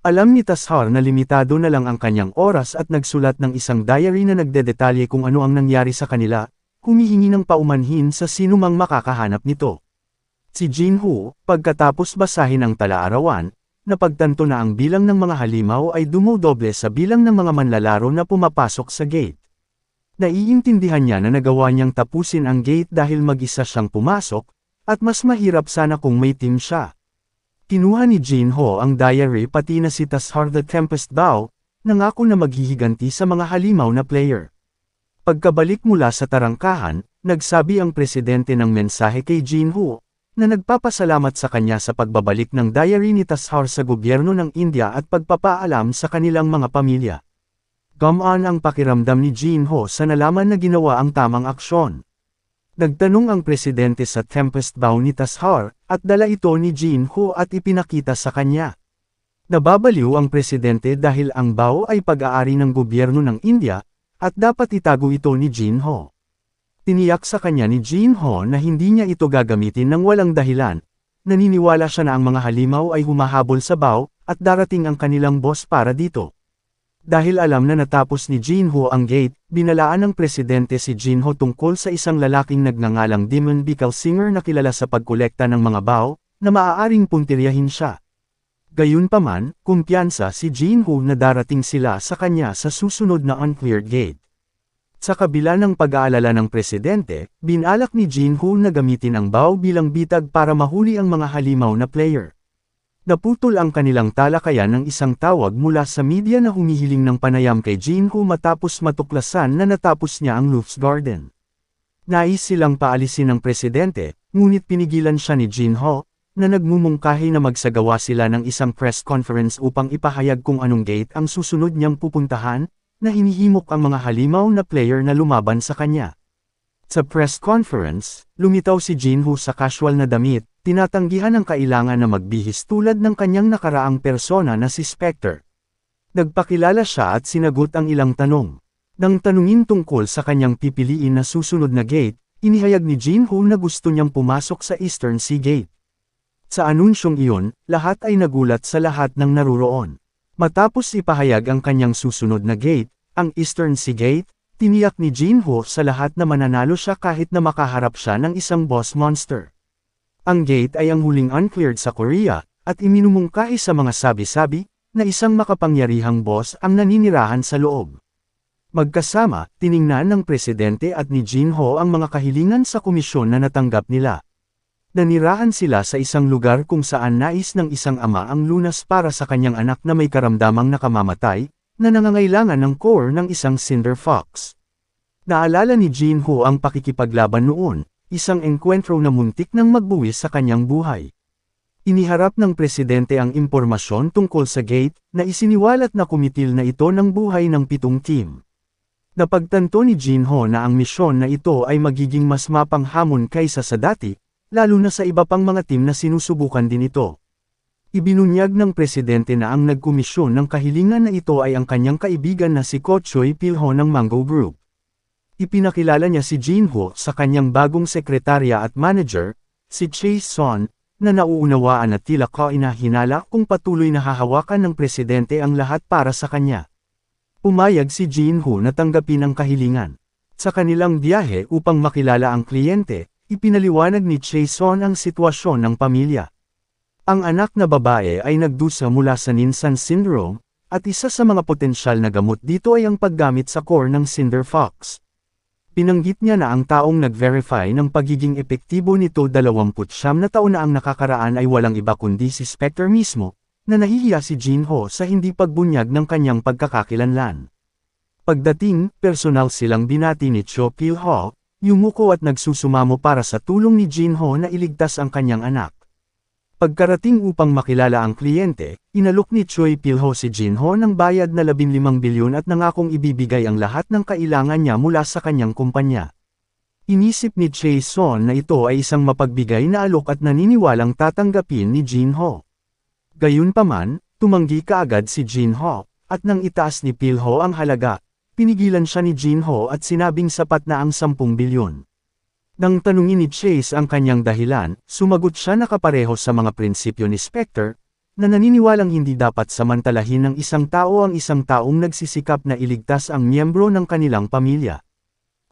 Alam ni Tashar na limitado na lang ang kanyang oras at nagsulat ng isang diary na nagdedetalye kung ano ang nangyari sa kanila, humihingi ng paumanhin sa sinumang makakahanap nito. Si Jinho, pagkatapos basahin ang tala-arawan, napagtanto na ang bilang ng mga halimaw ay dumodoble sa bilang ng mga manlalaro na pumapasok sa gate. Naiintindihan niya na nagawa niyang tapusin ang gate dahil mag-isa siyang pumasok, at mas mahirap sana kung may team siya. Kinuha ni Jinho ang diary pati na si Tashar the Tempest Bow, nangako na maghihiganti sa mga halimaw na player. Pagkabalik mula sa tarangkahan, nagsabi ang presidente ng mensahe kay Jinho, na nagpapasalamat sa kanya sa pagbabalik ng diary ni Tashar sa gobyerno ng India at pagpapaalam sa kanilang mga pamilya. Gumaan ang pakiramdam ni Jinho sa nalaman na ginawa ang tamang aksyon. Nagtanong ang presidente sa Tempest Bow ni Tashar, at dala ito ni Jinho at ipinakita sa kanya. Nababaliw ang presidente dahil ang bow ay pag-aari ng gobyerno ng India, at dapat itago ito ni Jinho. Tiniyak sa kanya ni Jinho na hindi niya ito gagamitin ng walang dahilan. Naniniwala siya na ang mga halimaw ay humahabol sa bow, at darating ang kanilang boss para dito. Dahil alam na natapos ni Jinho ang gate, binalaan ng presidente si Jinho tungkol sa isang lalaking nagngangalang Demon Bical Singer na kilala sa pagkolekta ng mga bow, na maaaring puntiryahin siya. Gayunpaman, kumpiyansa si Jinho na darating sila sa kanya sa susunod na uncleared gate. Sa kabila ng pag-aalala ng presidente, binalak ni Jinho na gamitin ang bow bilang bitag para mahuli ang mga halimaw na player. Naputol ang kanilang talakayan ng isang tawag mula sa media na humihiling ng panayam kay Jinho matapos matuklasan na natapos niya ang Louvre Garden. Nais silang paalisin ng presidente, ngunit pinigilan siya ni Jinho, na nagmumungkahi na magsagawa sila ng isang press conference upang ipahayag kung anong gate ang susunod niyang pupuntahan, na hinihimok ang mga halimaw na player na lumaban sa kanya. Sa press conference, lumitaw si Jinho sa casual na damit, tinatanggihan ang kailangan na magbihis tulad ng kanyang nakaraang persona na si Spectre. Nagpakilala siya at sinagot ang ilang tanong. Nang tanungin tungkol sa kanyang pipiliin na susunod na gate, inihayag ni Jinho na gusto niyang pumasok sa Eastern Sea Gate. Sa anunsyong iyon, lahat ay nagulat sa lahat ng naruroon. Matapos ipahayag ang kanyang susunod na gate, ang Eastern Sea Gate, tiniyak ni Jinho sa lahat na mananalo siya kahit na makaharap siya ng isang boss monster. Ang gate ay ang huling uncleared sa Korea, at iminumungkahi sa mga sabi-sabi, na isang makapangyarihang boss ang naninirahan sa loob. Magkasama, tiningnan ng presidente at ni Jinho ang mga kahilingan sa komisyon na natanggap nila. Nanirahan sila sa isang lugar kung saan nais ng isang ama ang lunas para sa kanyang anak na may karamdamang nakamamatay, na nangangailangan ng core ng isang Cinder Fox. Naalala ni Jinho ang pakikipaglaban noon, isang engkwentro na muntik nang magbuwis sa kanyang buhay. Iniharap ng presidente ang impormasyon tungkol sa gate, na isiniwalat na kumitil na ito ng buhay ng 7 team. Napagtanto ni Jinho na ang misyon na ito ay magiging mas mapanghamon kaysa sa dati, lalo na sa iba pang mga team na sinusubukan din ito. Ibinunyag ng presidente na ang nagkomisyon ng kahilingan na ito ay ang kanyang kaibigan na si Ko Choi Pilho ng Mango Group. Ipinakilala niya si Jinho sa kanyang bagong sekretarya at manager, si Chae Son, na nauunawaan at tila kainahinala kung patuloy na hahawakan ng presidente ang lahat para sa kanya. Pumayag si Jinho na tanggapin ang kahilingan. Sa kanilang biyahe upang makilala ang kliyente, ipinaliwanag ni Chae Son ang sitwasyon ng pamilya. Ang anak na babae ay nagdusa mula sa Ninsan Syndrome, at isa sa mga potensyal na gamot dito ay ang paggamit sa core ng Cinder Fox. Pinanggit niya na ang taong nag-verify ng pagiging epektibo nito 29 na taon na ang nakakaraan ay walang iba kundi si Spectre mismo, na nahihiya si Jinho sa hindi pagbunyag ng kanyang pagkakakilanlan. Pagdating, personal silang binati ni Cho Pil-ho, yumuko at nagsusumamo para sa tulong ni Jinho na iligtas ang kanyang anak. Pagkarating upang makilala ang kliyente, inalok ni Choi Pil-ho si Jinho ng bayad na 15 bilyon at nangakong ibibigay ang lahat ng kailangan niya mula sa kanyang kumpanya. Inisip ni Chae Son na ito ay isang mapagbigay na alok at naniniwalang tatanggapin ni Jinho. Gayunpaman, tumanggi kaagad si Jinho, at nang itaas ni Pil-ho ang halaga, pinigilan siya ni Jinho at sinabing sapat na ang 10 bilyon. Nang tanungin ni Chase ang kanyang dahilan, sumagot siya na kapareho sa mga prinsipyo ni Spectre, na naniniwalang hindi dapat samantalahin ng isang tao ang isang taong nagsisikap na iligtas ang miyembro ng kanilang pamilya.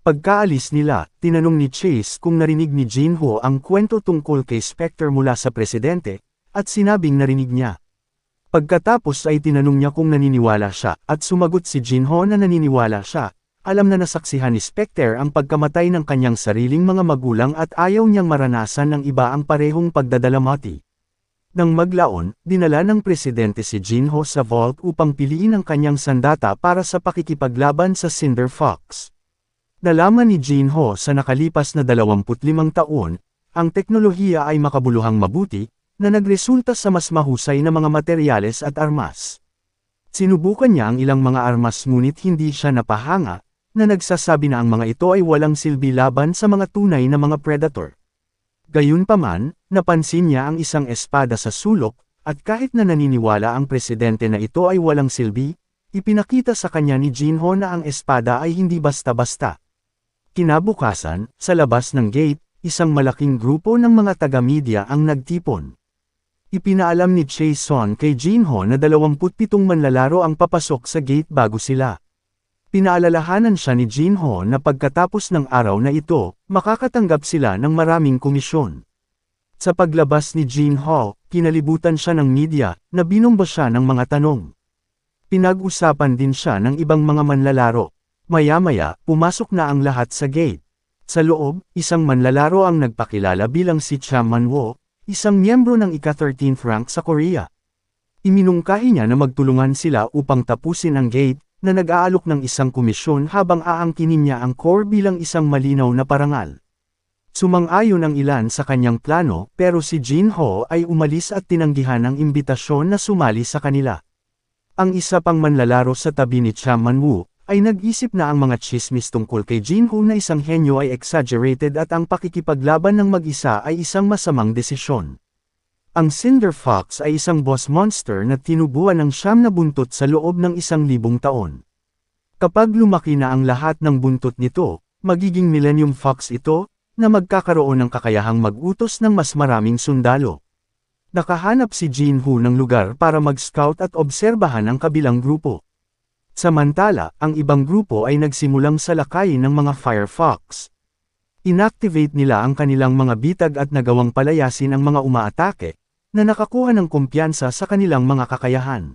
Pagkaalis nila, tinanong ni Chase kung narinig ni Jinho ang kwento tungkol kay Spectre mula sa presidente, at sinabing narinig niya. Pagkatapos ay tinanong niya kung naniniwala siya, at sumagot si Jinho na naniniwala siya. Alam na nasaksihan ni Spectre ang pagkamatay ng kanyang sariling mga magulang at ayaw niyang maranasan ng iba ang parehong pagdadalamati. Nang maglaon, dinala ng presidente si Jinho sa vault upang piliin ang kanyang sandata para sa pakikipaglaban sa Cinder Fox. Nalaman ni Jinho sa nakalipas na 25 taon, ang teknolohiya ay makabuluhang mabuti, na nagresulta sa mas mahusay na mga materyales at armas. Sinubukan niya ang ilang mga armas ngunit hindi siya napahanga, na nagsasabi na ang mga ito ay walang silbi laban sa mga tunay na mga predator. Gayunpaman, napansin niya ang isang espada sa sulok, at kahit na naniniwala ang presidente na ito ay walang silbi, ipinakita sa kanya ni Jinho na ang espada ay hindi basta-basta. Kinabukasan, sa labas ng gate, isang malaking grupo ng mga taga-media ang nagtipon. Ipinaalam ni Chae-son kay Jinho na 27 manlalaro ang papasok sa gate bago sila. Pinaalalahanan siya ni Jinho na pagkatapos ng araw na ito, makakatanggap sila ng maraming komisyon. Sa paglabas ni Jinho, kinalibutan siya ng media, na binomba siya ng mga tanong. Pinag-usapan din siya ng ibang mga manlalaro. Maya-maya, pumasok na ang lahat sa gate. Sa loob, isang manlalaro ang nagpakilala bilang si Cha Man-woo, isang miyembro ng ika-13th rank sa Korea. Iminungkahi niya na magtulungan sila upang tapusin ang gate, na nag-aalok ng isang komisyon habang aangkinin niya ang core bilang isang malinaw na parangal. Sumang-ayon ang ilan sa kanyang plano, pero si Jinho ay umalis at tinanggihan ang imbitasyon na sumali sa kanila. Ang isa pang manlalaro sa tabi ni Cha Man-woo, ay nag-isip na ang mga chismis tungkol kay Jinho na isang henyo ay exaggerated at ang pakikipaglaban ng mag-isa ay isang masamang desisyon. Ang Cinder Fox ay isang boss monster na tinubuan ng 9 na buntot sa loob ng 1,000 taon. Kapag lumaki na ang lahat ng buntot nito, magiging Millennium Fox ito, na magkakaroon ng kakayahang mag-utos ng mas maraming sundalo. Nakahanap si Jinho ng lugar para mag-scout at obserbahan ang kabilang grupo. Samantala, ang ibang grupo ay nagsimulang salakayin ng mga Firefox. Inactivate nila ang kanilang mga bitag at nagawang palayasin ang mga umaatake, na nakakuha ng kumpiyansa sa kanilang mga kakayahan.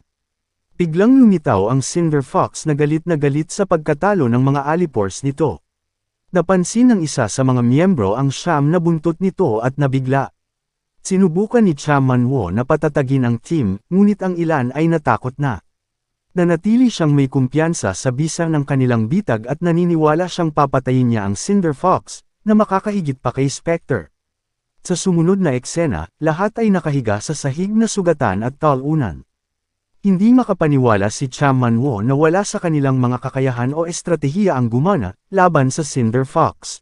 Biglang lumitaw ang Cinder Fox na galit sa pagkatalo ng mga alipores nito. Napansin ng isa sa mga miyembro ang 9 na buntot nito at nabigla. Sinubukan ni Cha Man-woo na patatagin ang team, ngunit ang ilan ay natakot na. Nanatili siyang may kumpiyansa sa bisa ng kanilang bitag at naniniwala siyang papatayin niya ang Cinder Fox, na makakahigit pa kay Spectre. Sa sumunod na eksena, lahat ay nakahiga sa sahig na sugatan at talunan. Hindi makapaniwala si Cha Man-woo na wala sa kanilang mga kakayahan o estratehiya ang gumana, laban sa Cinder Fox.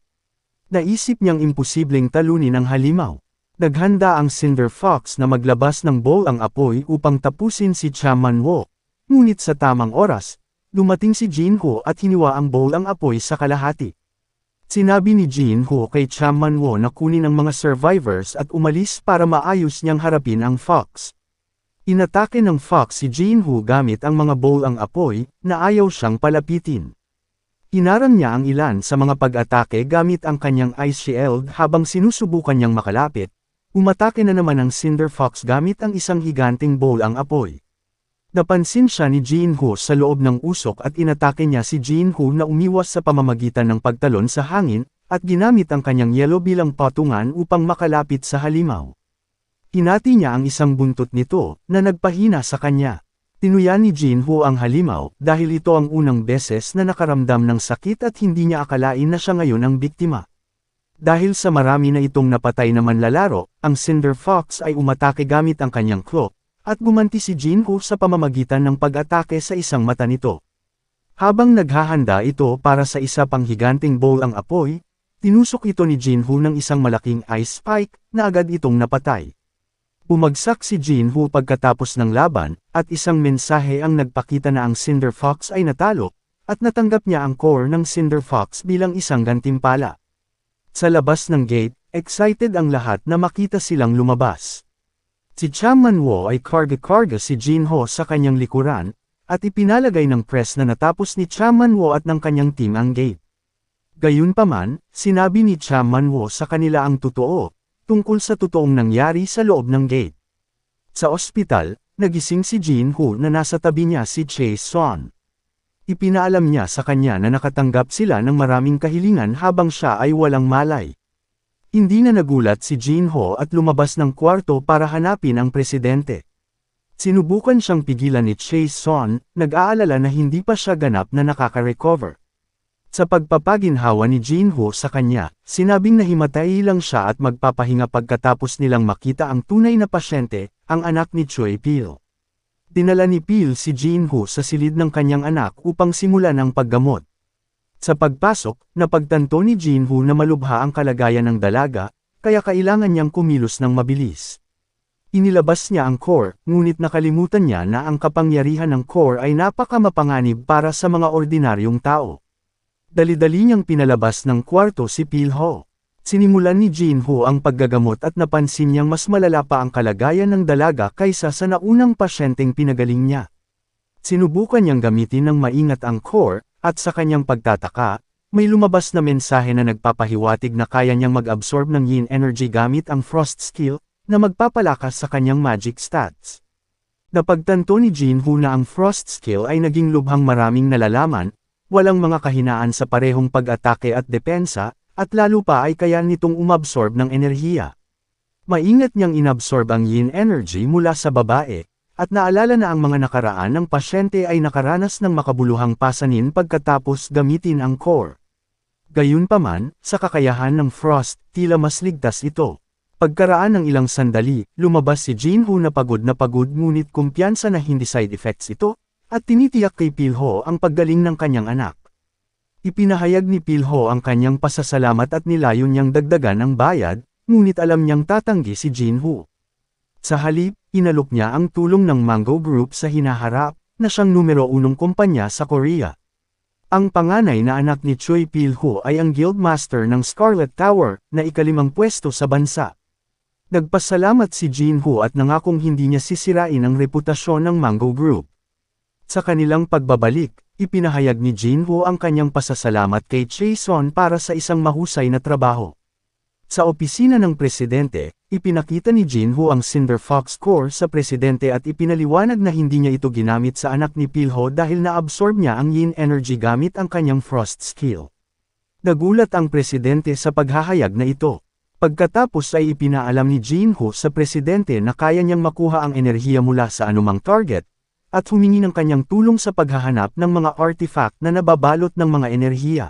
Naisip niyang imposibleng talunin ang halimaw. Naghanda ang Cinder Fox na maglabas ng bowl ang apoy upang tapusin si Cha Man-woo. Ngunit sa tamang oras, dumating si Jinho at hiniwa ang bowl ang apoy sa kalahati. Sinabi ni Jinho kay Cha Man-woo na kunin ang mga survivors at umalis para maayos niyang harapin ang Fox. Inatake ng Fox si Jinho gamit ang mga bowl ang apoy, na ayaw siyang palapitin. Hinarang niya ang ilan sa mga pag-atake gamit ang kanyang ice shield habang sinusubukan niyang makalapit. Umatake na naman ang Cinder Fox gamit ang isang higanting bowl ang apoy. Napansin siya ni Jinho sa loob ng usok at inatake niya si Jinho na umiwas sa pamamagitan ng pagtalon sa hangin, at ginamit ang kanyang yelo bilang patungan upang makalapit sa halimaw. Hinati niya ang isang buntot nito, na nagpahina sa kanya. Tinuya ni Jinho ang halimaw, dahil ito ang unang beses na nakaramdam ng sakit at hindi niya akalain na siya ngayon ang biktima. Dahil sa marami na itong napatay na manlalaro, ang Cinder Fox ay umatake gamit ang kanyang claw, at gumanti si Jinho sa pamamagitan ng pag-atake sa isang mata nito. Habang naghahanda ito para sa isa pang higanting bowl ang apoy, tinusok ito ni Jinho ng isang malaking ice spike, na agad itong napatay. Bumagsak si Jinho pagkatapos ng laban, at isang mensahe ang nagpakita na ang Cinder Fox ay natalo, at natanggap niya ang core ng Cinder Fox bilang isang gantimpala. Sa labas ng gate, excited ang lahat na makita silang lumabas. Si Chairman Wo ay karga-karga si Jinho sa kanyang likuran, at ipinalagay ng press na natapos ni Chairman Wo at ng kanyang team ang gate. Gayunpaman, sinabi ni Chairman Wo sa kanila ang totoo, tungkol sa totoong nangyari sa loob ng gate. Sa ospital, nagising si Jinho na nasa tabi niya si Chae Son. Ipinaalam niya sa kanya na nakatanggap sila ng maraming kahilingan habang siya ay walang malay. Hindi na nagulat si Jinho at lumabas ng kwarto para hanapin ang presidente. Sinubukan siyang pigilan ni Chae Son, nag-aalala na hindi pa siya ganap na nakaka-recover. Sa pagpapaginhawa ni Jinho sa kanya, sinabing nahimatay lang siya at magpapahinga pagkatapos nilang makita ang tunay na pasyente, ang anak ni Choi Pil. Dinala ni Pil si Jinho sa silid ng kanyang anak upang simulan ang paggamot. Sa pagpasok, napagtanto ni Jinho na malubha ang kalagayan ng dalaga, kaya kailangan niyang kumilos ng mabilis. Inilabas niya ang core, ngunit nakalimutan niya na ang kapangyarihan ng core ay napakamapanganib para sa mga ordinaryong tao. Dali-dali niyang pinalabas ng kwarto si Pilho. Sinimulan ni Jinho ang paggagamot at napansin niyang mas malala pa ang kalagayan ng dalaga kaysa sa naunang pasyenteng pinagaling niya. Sinubukan niyang gamitin ng maingat ang core, at sa kanyang pagtataka, may lumabas na mensahe na nagpapahiwatig na kaya niyang mag-absorb ng yin energy gamit ang frost skill, na magpapalakas sa kanyang magic stats. Napagtanto ni Jinho na ang frost skill ay naging lubhang maraming nalalaman, walang mga kahinaan sa parehong pag-atake at depensa, at lalo pa ay kaya nitong umabsorb ng enerhiya. Maingat niyang inabsorb ang yin energy mula sa babae, at naalala na ang mga nakaraan ng pasyente ay nakaranas ng makabuluhang pasanin pagkatapos gamitin ang core. Gayunpaman, sa kakayahan ng frost, tila mas ligtas ito. Pagkaraan ng ilang sandali, lumabas si Jinho na pagod ngunit kumpiyansa na hindi side effects ito, at tinitiyak kay Pilho ang paggaling ng kanyang anak. Ipinahayag ni Pilho ang kanyang pasasalamat at nilayon niyang dagdagan ang bayad, ngunit alam niyang tatanggi si Jinho. Sa halip, inalok niya ang tulong ng Mango Group sa hinaharap, na siyang numero 1 kumpanya sa Korea. Ang panganay na anak ni Choi Pilho ay ang Guildmaster ng Scarlet Tower, na ika-5 pwesto sa bansa. Nagpasalamat si Jinho at nangakong hindi niya sisirain ang reputasyon ng Mango Group. Sa kanilang pagbabalik, ipinahayag ni Jinho ang kanyang pasasalamat kay Chae Son para sa isang mahusay na trabaho. Sa opisina ng presidente, ipinakita ni Jinho ang Cinder Fox Core sa presidente at ipinaliwanag na hindi niya ito ginamit sa anak ni Pilho dahil na-absorb niya ang yin energy gamit ang kanyang frost skill. Nagulat ang presidente sa paghahayag na ito. Pagkatapos ay ipinaalam ni Jinho sa presidente na kaya niyang makuha ang enerhiya mula sa anumang target, at humingi ng kanyang tulong sa paghahanap ng mga artifact na nababalot ng mga enerhiya.